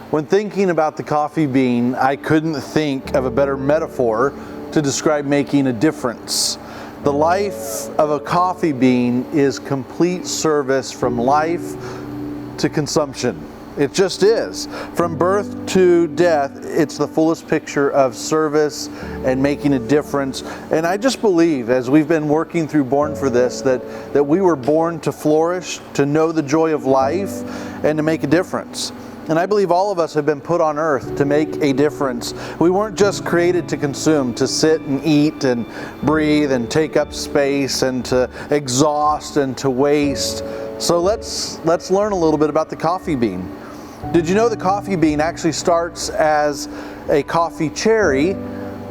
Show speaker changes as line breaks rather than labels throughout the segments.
When thinking about the coffee bean, I couldn't think of a better metaphor to describe making a difference. The life of a coffee bean is complete service from life to consumption. It just is. From birth to death, it's the fullest picture of service and making a difference. And I just believe, as we've been working through Born for This, that we were born to flourish, to know the joy of life, and to make a difference. And I believe all of us have been put on earth to make a difference. We weren't just created to consume, to sit and eat and breathe and take up space and to exhaust and to waste. So let's learn a little bit about the coffee bean. Did you know the coffee bean actually starts as a coffee cherry?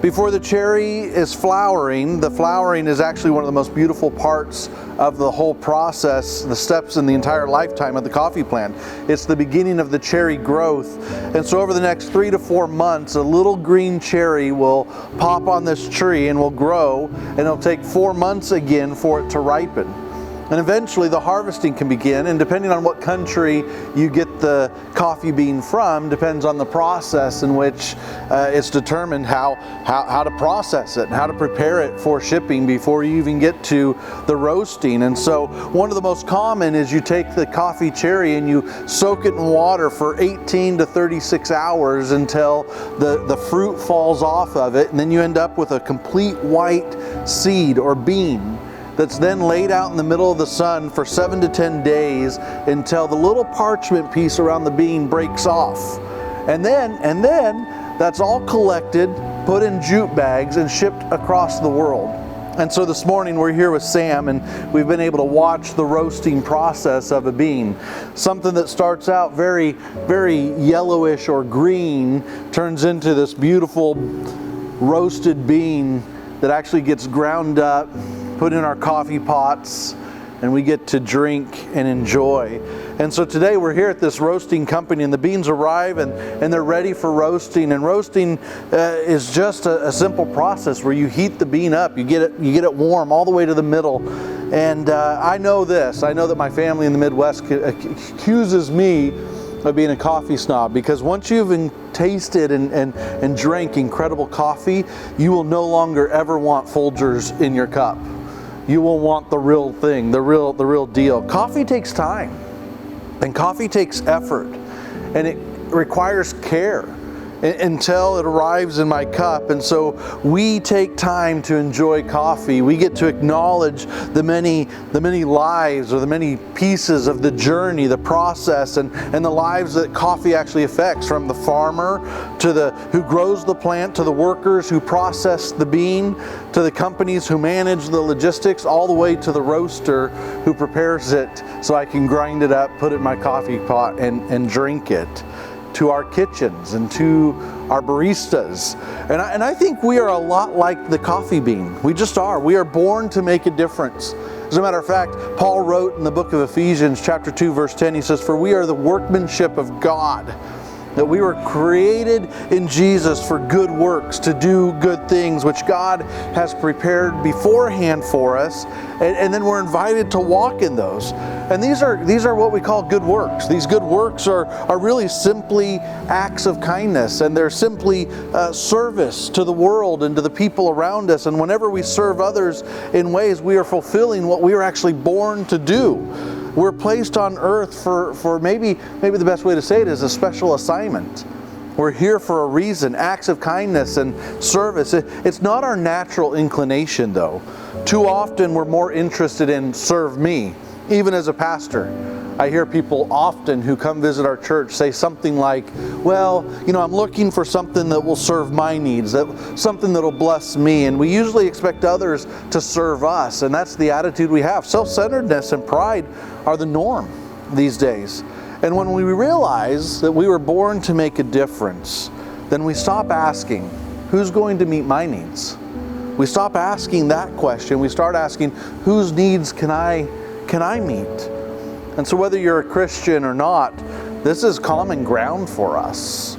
Before the cherry is flowering, the flowering is actually one of the most beautiful parts of the whole process, the steps in the entire lifetime of the coffee plant. It's the beginning of the cherry growth. And so over the next 3 to 4 months, a little green cherry will pop on this tree and will grow, and it'll take 4 months again for it to ripen. And eventually the harvesting can begin, and depending on what country you get the coffee bean from depends on the process in which it's determined how to process it and how to prepare it for shipping before you even get to the roasting. And so one of the most common is you take the coffee cherry and you soak it in water for 18 to 36 hours until the fruit falls off of it, and then you end up with a complete white seed or bean that's then laid out in the middle of the sun for 7 to 10 days until the little parchment piece around the bean breaks off. And then that's all collected, put in jute bags, and shipped across the world. And so this morning we're here with Sam, and we've been able to watch the roasting process of a bean. Something that starts out very, very yellowish or green turns into this beautiful roasted bean that actually gets ground up, put in our coffee pots, and we get to drink and enjoy. And so today we're here at this roasting company, and the beans arrive and they're ready for roasting. And roasting is just a simple process where you heat the bean up, you get it warm all the way to the middle. And I know that my family in the Midwest accuses me of being a coffee snob, because once you've tasted and drank incredible coffee, you will no longer ever want Folgers in your cup. You will want the real thing, the real deal. Coffee takes time, and coffee takes effort, and it requires care until it arrives in my cup. And so we take time to enjoy coffee. We get to acknowledge the many lives, or the many pieces of the journey, the process, and the lives that coffee actually affects, from the farmer to who grows the plant, to the workers who process the bean, to the companies who manage the logistics, all the way to the roaster who prepares it so I can grind it up, put it in my coffee pot, and drink it. To our kitchens and to our baristas. And I think we are a lot like the coffee bean. We just are. We are born to make a difference. As a matter of fact, Paul wrote in the book of Ephesians chapter 2 verse 10, he says, "For we are the workmanship of God, that we were created in Jesus for good works, to do good things, which God has prepared beforehand for us, and then we're invited to walk in those." And these are what we call good works. These good works are really simply acts of kindness, and they're simply service to the world and to the people around us. And whenever we serve others in ways, we are fulfilling what we were actually born to do. We're placed on earth for maybe the best way to say it is a special assignment. We're here for a reason, acts of kindness and service. It's not our natural inclination, though. Too often we're more interested in serve me. Even as a pastor, I hear people often who come visit our church say something like, well, I'm looking for something that will serve my needs, something that will bless me. And we usually expect others to serve us, and that's the attitude we have. Self-centeredness and pride are the norm these days. And when we realize that we were born to make a difference, then we stop asking, who's going to meet my needs? We stop asking that question. We start asking, whose needs can I meet? And so whether you're a Christian or not, this is common ground for us.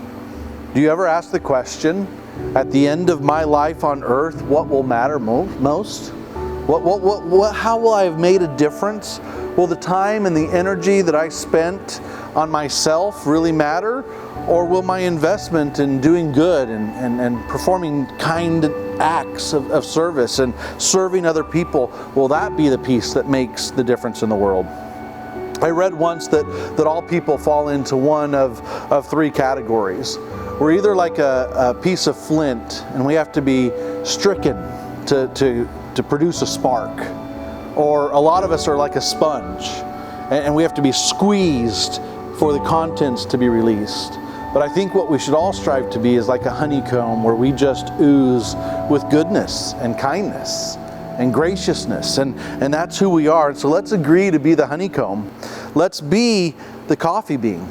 Do you ever ask the question, at the end of my life on earth, what will matter most? How will I have made a difference? Will the time and the energy that I spent on myself really matter? Or will my investment in doing good and performing kind acts of service and serving other people, will that be the piece that makes the difference in the world? I read once that all people fall into one of three categories. We're either like a piece of flint and we have to be stricken to produce a spark. Or a lot of us are like a sponge and we have to be squeezed for the contents to be released. But I think what we should all strive to be is like a honeycomb where we just ooze with goodness and kindness and graciousness, and that's who we are. And so let's agree to be the honeycomb. Let's be the coffee bean,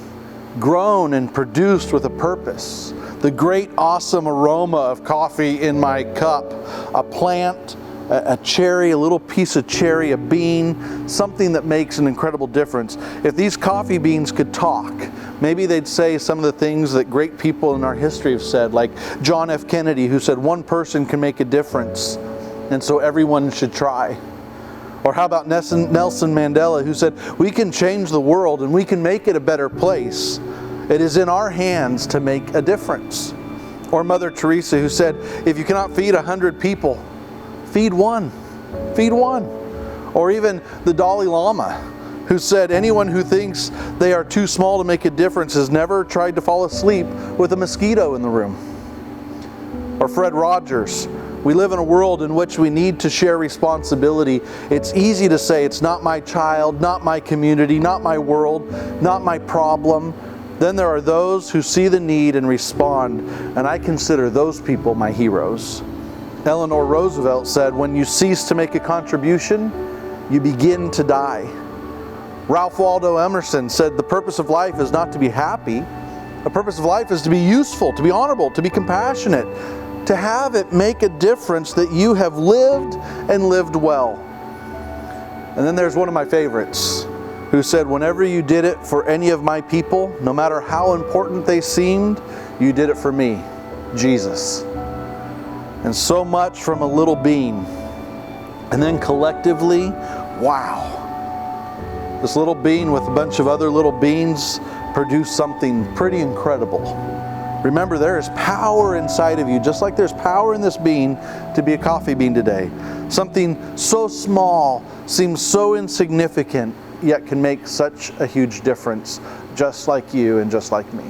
grown and produced with a purpose. The great awesome aroma of coffee in my cup, a plant, a cherry, a little piece of cherry, a bean, something that makes an incredible difference. If these coffee beans could talk, maybe they'd say some of the things that great people in our history have said, like John F. Kennedy, who said one person can make a difference, and so everyone should try. Or how about Nelson Mandela, who said, we can change the world and we can make it a better place. It is in our hands to make a difference. Or Mother Teresa, who said, if you cannot feed 100 people, feed one. Feed one. Or even the Dalai Lama, who said, anyone who thinks they are too small to make a difference has never tried to fall asleep with a mosquito in the room. Or Fred Rogers, we live in a world in which we need to share responsibility. It's easy to say, it's not my child, not my community, not my world, not my problem. Then there are those who see the need and respond, and I consider those people my heroes. Eleanor Roosevelt said, when you cease to make a contribution, you begin to die. Ralph Waldo Emerson said, the purpose of life is not to be happy. The purpose of life is to be useful, to be honorable, to be compassionate, to have it make a difference that you have lived and lived well. And then there's one of my favorites, who said, whenever you did it for any of my people, no matter how important they seemed, you did it for me, Jesus. And so much from a little bean. And then collectively, wow. This little bean with a bunch of other little beans produced something pretty incredible. Remember, there is power inside of you, just like there's power in this bean to be a coffee bean today. Something so small seems so insignificant, yet can make such a huge difference, just like you and just like me.